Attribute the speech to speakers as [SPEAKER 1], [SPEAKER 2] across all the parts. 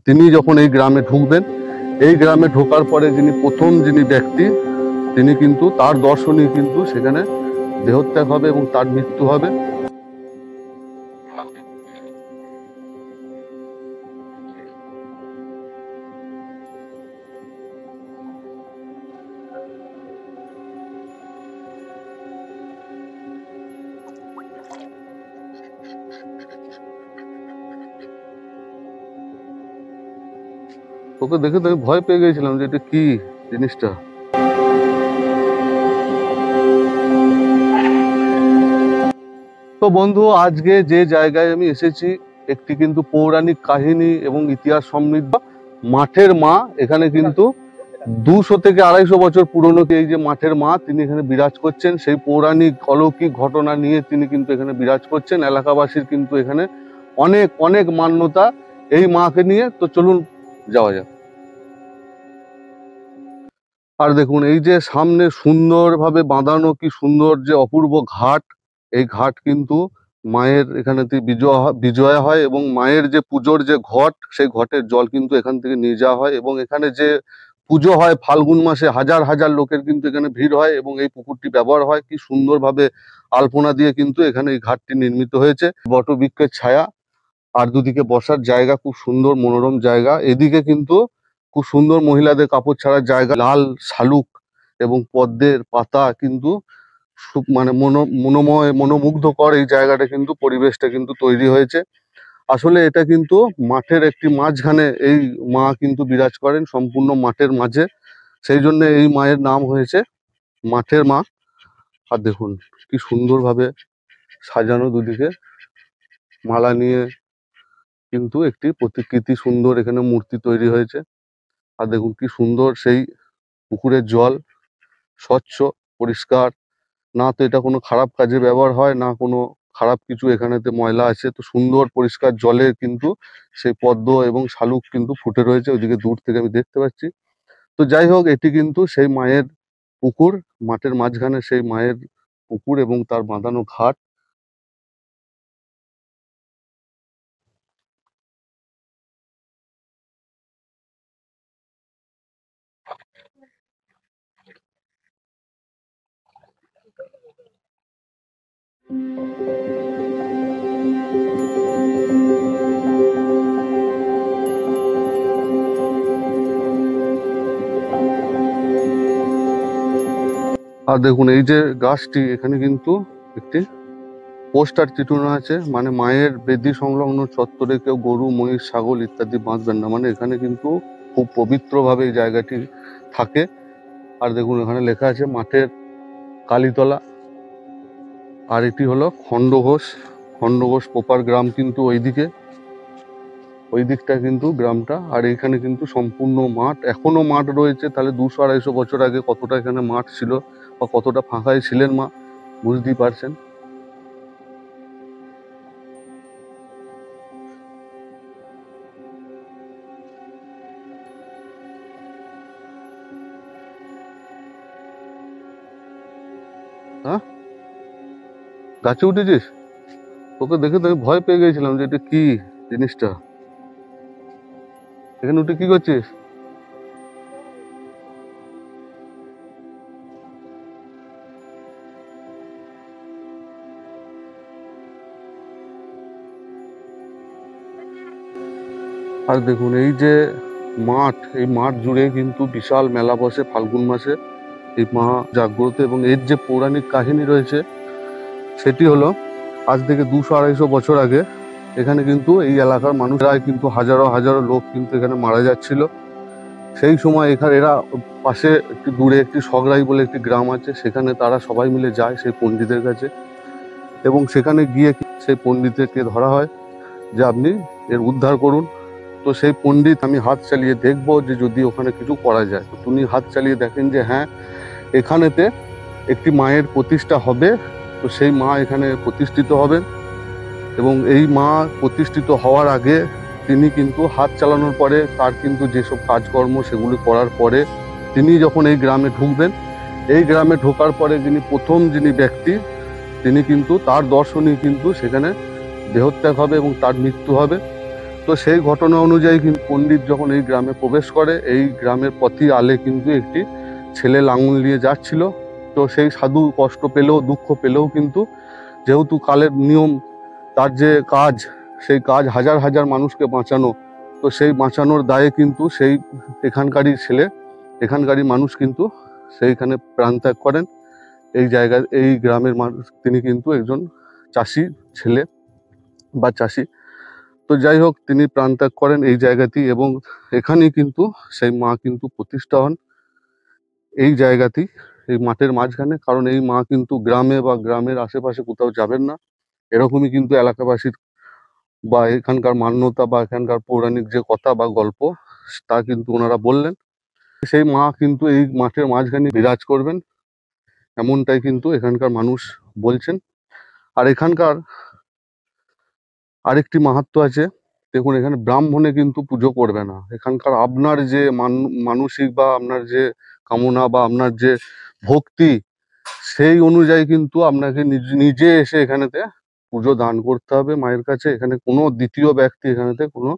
[SPEAKER 1] তিনি যখন এই গ্রামে ঢুকবেন, এই গ্রামে ঢোকার পরে যিনি প্রথম ব্যক্তি, তিনি কিন্তু তার দর্শনই কিন্তু সেখানে দেহত্যাগ হবে এবং তার মৃত্যু হবে। তোকে দেখে তো আমি ভয় পেয়ে গেছিলাম যে এটা কি জিনিসটা। তো বন্ধু, আজকে যে জায়গায় আমি এসেছি, একটি কিন্তু পৌরাণিক কাহিনী এবং ইতিহাস সমৃদ্ধ মাঠের মা। এখানে কিন্তু 200 থেকে 250 বছর পুরনো এই যে মাঠের মা, তিনি এখানে বিরাজ করছেন। সেই পৌরাণিক অলৌকিক ঘটনা নিয়ে তিনি কিন্তু এখানে বিরাজ করছেন। এলাকাবাসীর কিন্তু এখানে অনেক অনেক মান্যতা এই মাকে নিয়ে। তো চলুন যাওয়া যাক। আর দেখুন, এই যে সামনে সুন্দরভাবে বাঁধানো কি সুন্দর যে অপূর্ব ঘাট, এই ঘাট কিন্তু মায়ের এখানে বিজয়া হয় এবং মায়ের যে পুজোর যে ঘট, সেই ঘটের জল কিন্তু এখান থেকে নিয়ে যাওয়া হয়। এবং এখানে যে পুজো হয় ফাল্গুন মাসে, হাজার হাজার লোকের কিন্তু এখানে ভিড় হয় এবং এই পুকুরটি ব্যবহার হয়। কি সুন্দরভাবে আলপনা দিয়ে কিন্তু এখানে এই ঘাটটি নির্মিত হয়েছে। বটবৃক্ষের ছায়া, আর দুদিকে বসার জায়গা, খুব সুন্দর মনোরম জায়গা। এদিকে কিন্তু খুব সুন্দর মহিলাদের কাপড় ছাড়ার জায়গা, লাল শালুক এবং পদ্মের পাতা কিন্তু মানে মনোমুগ্ধকর এই জায়গাটা কিন্তু, পরিবেশটা কিন্তু তৈরি হয়েছে। আসলে এটা কিন্তু মাঠের একটি মাঝখানে এই মা কিন্তু বিরাজ করেন, সম্পূর্ণ মাঠের মাঝে। সেই জন্য এই মায়ের নাম হয়েছে মাঠের মা। আর দেখুন কি সুন্দরভাবে সাজানো, দুদিকে মালা নিয়ে কিন্তু একটি প্রতিকৃতি সুন্দর এখানে মূর্তি তৈরি হয়েছে। আর দেখুন কি সুন্দর সেই পুকুরের জল, স্বচ্ছ পরিষ্কার। না তো এটা কোনো খারাপ কাজে ব্যবহার হয়, না কোনো খারাপ কিছু এখানেতে ময়লা আছে। তো সুন্দর পরিষ্কার জলে কিন্তু সেই পদ্ম এবং শালুক কিন্তু ফুটে রয়েছে, ওইদিকে দূর থেকে আমি দেখতে পাচ্ছি। তো যাই হোক, এটি কিন্তু সেই মায়ের পুকুর, মাঠের মাঝখানে সেই মায়ের পুকুর এবং তার বাঁধানো ঘাট। আর দেখুন এই যে গাছটি, এখানে কিন্তু একটি পোস্টার চিটানো আছে, মানে মায়ের বেদি সংলগ্ন চত্বরে কেউ গরু, মহিষ, ছাগল ইত্যাদি বাঁধবেন না। মানে এখানে কিন্তু খুব পবিত্রভাবে এই জায়গাটি থাকে। আর দেখুন এখানে লেখা আছে মাঠের কালীতলা। আর এটি হলো খণ্ডঘোষ। খণ্ডঘোষ প্রপার গ্রাম কিন্তু ওইদিকে, ওই দিকটা কিন্তু গ্রামটা। আর এখানে কিন্তু সম্পূর্ণ মাঠ, এখনো মাঠ রয়েছে। তাহলে 200-250 বছর আগে কতটা এখানে মাঠ ছিল বা কতটা ফাঁকাই ছিলেন মা, বুঝতেই পারছেন। হ্যাঁ, গাছে উঠেছিস? তোকে দেখে তো আমি ভয় পেয়ে গেছিলাম যে এটা কি জিনিসটা। এখানে উঠে কি করছিস? আর দেখুন এই যে মাঠ, এই মাঠ জুড়ে কিন্তু বিশাল মেলা বসে ফাল্গুন মাসে এই মা জাগ্রত। এবং এর যে পৌরাণিক কাহিনী রয়েছে, সেটি হলো আজ থেকে 200-250 বছর আগে এখানে কিন্তু এই এলাকার মানুষরা কিন্তু হাজারো হাজারো লোক কিন্তু এখানে মারা যাচ্ছিল। সেই সময় এখানে এরা পাশে একটু দূরে একটি সগরাই বলে একটি গ্রাম আছে, সেখানে তারা সবাই মিলে যায় সেই পণ্ডিতের কাছে। এবং সেখানে গিয়ে সেই পণ্ডিতকে ধরা হয় যে আপনি এর উদ্ধার করুন। তো সেই পণ্ডিত, আমি হাত চালিয়ে দেখবো যে যদি ওখানে কিছু করা যায়। তো তিনি হাত চালিয়ে দেখেন যে হ্যাঁ, এখানেতে একটি মায়ের প্রতিষ্ঠা হবে। তো সেই মা এখানে প্রতিষ্ঠিত হবেন এবং এই মা প্রতিষ্ঠিত হওয়ার আগে তিনি কিন্তু হাত চালানোর পরে তার কিন্তু যেসব কাজকর্ম সেগুলি করার পরে তিনি যখন এই গ্রামে ঢুকবেন, এই গ্রামে ঢোকার পরে যিনি প্রথম ব্যক্তি, তিনি কিন্তু তার দর্শনই কিন্তু সেখানে দেহত্যাগ হবে এবং তার মৃত্যু হবে। তো সেই ঘটনা অনুযায়ী কিন্তু পণ্ডিত যখন এই গ্রামে প্রবেশ করে, এই গ্রামের প্রতি আলে কিন্তু একটি ছেলে লাঙল নিয়ে যাচ্ছিল। তো সেই সাধু কষ্ট পেলেও দুঃখ পেলেও কিন্তু যেহেতু কালের নিয়ম, তার যে কাজ, সেই কাজ হাজার হাজার মানুষকে বাঁচানো, তো সেই বাঁচানোর দায়ে কিন্তু সেই এখানকারই ছেলে, এখানকারই মানুষ কিন্তু সেইখানে প্রাণ ত্যাগ করেন। এই জায়গায় এই গ্রামের মানুষ, তিনি কিন্তু একজন চাষি ছেলে বা চাষি। তো যাই হোক, তিনি প্রাণ ত্যাগ করেন এই জায়গাতেই, এবং এখানেই কিন্তু সেই মা কিন্তু প্রতিষ্ঠা হন এই জায়গাতেই, এই মাঠের মাঝখানে। কারণ এই মা কিন্তু গ্রামে বা গ্রামের আশেপাশে কোথাও যাবেন না, এরকমই কিন্তু এলাকাবাসীর বা এখানকার মান্যতা বা এখানকার পৌরাণিক যে কথা বা গল্প, তা কিন্তু ওনারা বললেন। সেই মা কিন্তু এই মাঠের মাঝখানে বিরাজ করবেন, এমনটাই কিন্তু এখানকার মানুষ বলছেন। আর এখানকার আরেকটি মাহাত্ম্য আছে। দেখুন, এখানে ব্রাহ্মণে কিন্তু পুজো করবে না। এখানকার আপনার যে মানসিক বা আপনার যে কামনা বা আপনার যে ভক্তি, সেই অনুযায়ী কিন্তু আপনাকে নিজে এসে এখানেতে পুজো দান করতে হবে মায়ের কাছে। এখানে কোনো দ্বিতীয় ব্যক্তি এখানেতে কোনো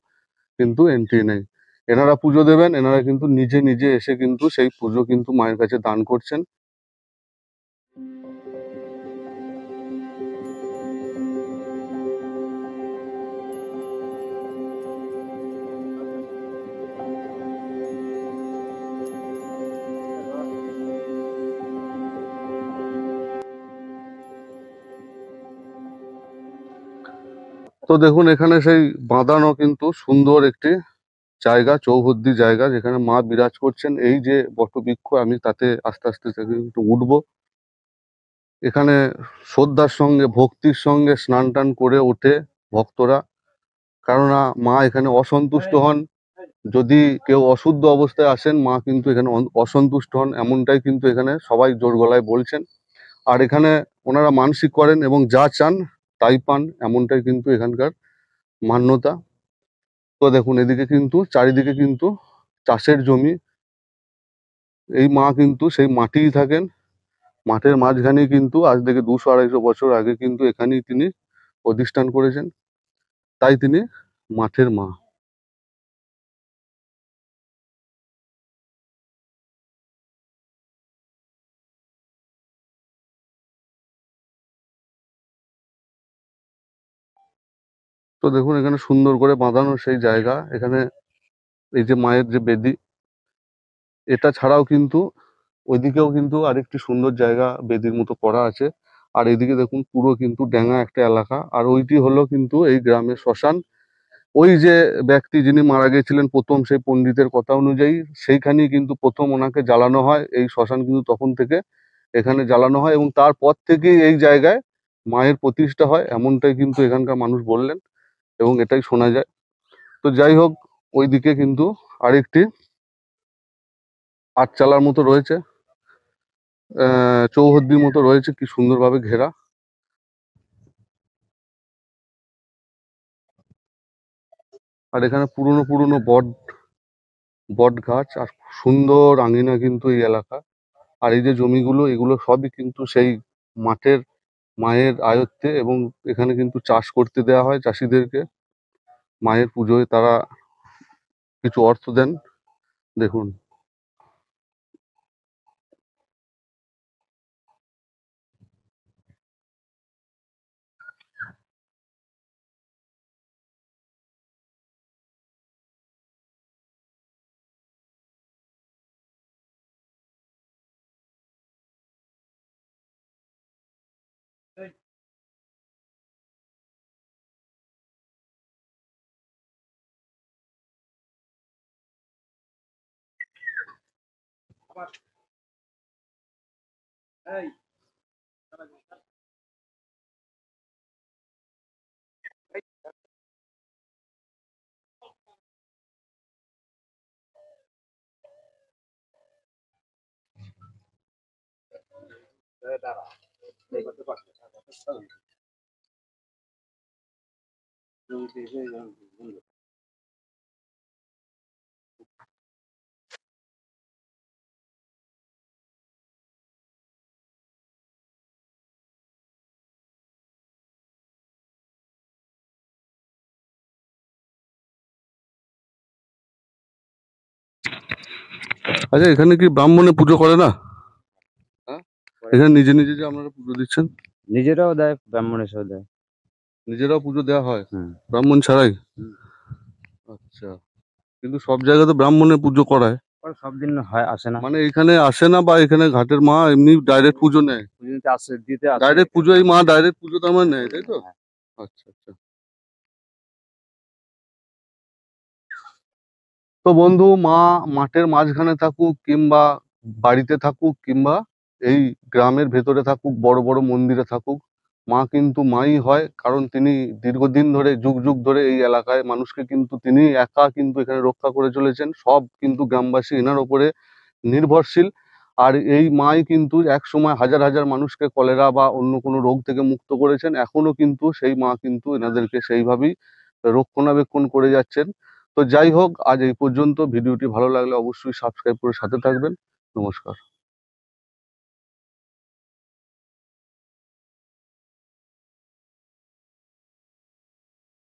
[SPEAKER 1] কিন্তু এন্ট্রি নেই। এনারা পুজো দেবেন, এনারা কিন্তু নিজে নিজে এসে কিন্তু সেই পুজো কিন্তু মায়ের কাছে দান করছেন। তো দেখুন, এখানে সেই বাঁধানো কিন্তু সুন্দর একটি জায়গা, চৌহদ্দি জায়গা, যেখানে মা বিরাজ করছেন। এই যে বটবৃক্ষ, আমি তাতে আস্তে আস্তে একটু উঠবো। এখানে শ্রদ্ধার সঙ্গে ভক্তির সঙ্গে স্নান টান করে ওঠে ভক্তরা, কেননা মা এখানে অসন্তুষ্ট হন। যদি কেউ অশুদ্ধ অবস্থায় আসেন, মা কিন্তু এখানে অসন্তুষ্ট হন, এমনটাই কিন্তু এখানে সবাই জোর গলায় বলছেন। আর এখানে ওনারা মানসিক করেন এবং যা চান তাই পান, এমনটাই কিন্তু এখানকার মান্যতা। তো দেখুন, এদিকে কিন্তু চারিদিকে কিন্তু চাষের জমি। এই মা কিন্তু সেই মাটিই থাকেন, মাঠের মাঝখানেই কিন্তু আজ থেকে 200-250 বছর আগে কিন্তু এখানেই তিনি অধিষ্ঠান করেছেন। তাই তিনি মাঠের মা। তো দেখুন, এখানে সুন্দর করে বাঁধানো সেই জায়গা। এখানে এই যে মায়ের যে বেদি, এটা ছাড়াও কিন্তু ওইদিকেও কিন্তু আরেকটি সুন্দর জায়গা বেদির মতো করা আছে। আর এদিকে দেখুন, পুরো কিন্তু ড্যাঙা একটা এলাকা। আর ওইটি হলো কিন্তু এই গ্রামের শ্মশান। ওই যে ব্যক্তি যিনি মারা গেছিলেন প্রথম, সেই পণ্ডিতের কথা অনুযায়ী সেইখানেই কিন্তু প্রথম ওনাকে জ্বালানো হয়। এই শ্মশান কিন্তু তখন থেকে এখানে জ্বালানো হয়, এবং তারপর থেকেই এই জায়গায় মায়ের প্রতিষ্ঠা হয়, এমনটাই কিন্তু এখানকার মানুষ বললেন এবং এটাই শোনা যায়। তো যাই হোক, ওইদিকে কিন্তু আরেকটি আটচালার মতো রয়েছে, চৌহদ্দির মতো রয়েছে, কি সুন্দরভাবে ঘেরা। আর এখানে পুরনো পুরনো বট বট গাছ আর সুন্দর আঙিনা কিন্তু এই এলাকা। আর এই যে জমিগুলো, এগুলো সবই কিন্তু সেই মাঠের মায়ের আয়ত্তে, এবং এখানে কিন্তু চাষ করতে দেওয়া হয় চাষিদেরকে। মায়ের পুজোয় তারা কিছু অর্থ দেন। দেখুন। আচ্ছা, এখানে কি ব্রাহ্মণে পুজো করে না? হ্যাঁ, এখানে নিজে নিজে যে আপনারা পুজো দিচ্ছেন,
[SPEAKER 2] নিজেরাও দেয়, ব্রাহ্মণ এসেও দেয়।
[SPEAKER 1] নিজেরাও পুজো দেওয়া হয়
[SPEAKER 2] হুম।
[SPEAKER 1] ব্রাহ্মণ ছাড়াই?
[SPEAKER 2] হুম।
[SPEAKER 1] আচ্ছা, কিন্তু সব জায়গায় তো ব্রাহ্মণে পুজো করায়।
[SPEAKER 2] পরে সব দিন হয়, আসে না।
[SPEAKER 1] মানে এখানে আসে না, বা এখানে ঘাটের মা এমনি ডাইরেক্ট পুজো নেয়?
[SPEAKER 2] পুজো দিতে আসে, দিতে আসে
[SPEAKER 1] ডাইরেক্ট পুজো, এই
[SPEAKER 2] এখানে।
[SPEAKER 1] মা ডাইরেক্ট পুজো তো আমার নেয়, তাই তো?
[SPEAKER 2] হ্যাঁ।
[SPEAKER 1] আচ্ছা আচ্ছা। তো বন্ধু, মা মাঠের মাঝখানে থাকুক কিংবা বাড়িতে থাকুক কিংবা এই গ্রামের ভেতরে থাকুক, বড় বড় মন্দিরে থাকুক, মা কিন্তু মাই হয়। কারণ তিনি দীর্ঘদিন ধরে, যুগ যুগ ধরে এই এলাকায় মানুষকে কিন্তু তিনি একা কিন্তু এখানে রক্ষা করে চলেছেন। সব কিন্তু গ্রামবাসী এনার ওপরে নির্ভরশীল। আর এই মাই কিন্তু এক সময় হাজার হাজার মানুষকে কলেরা বা অন্য কোনো রোগ থেকে মুক্ত করেছেন। এখনো কিন্তু সেই মা কিন্তু এনাদেরকে সেইভাবেই রক্ষণাবেক্ষণ করে যাচ্ছেন। তো যাই হোক, আজ এই পর্যন্ত। ভিডিওটি ভালো লাগলে অবশ্যই সাবস্ক্রাইব করে সাথে থাকবেন। নমস্কার।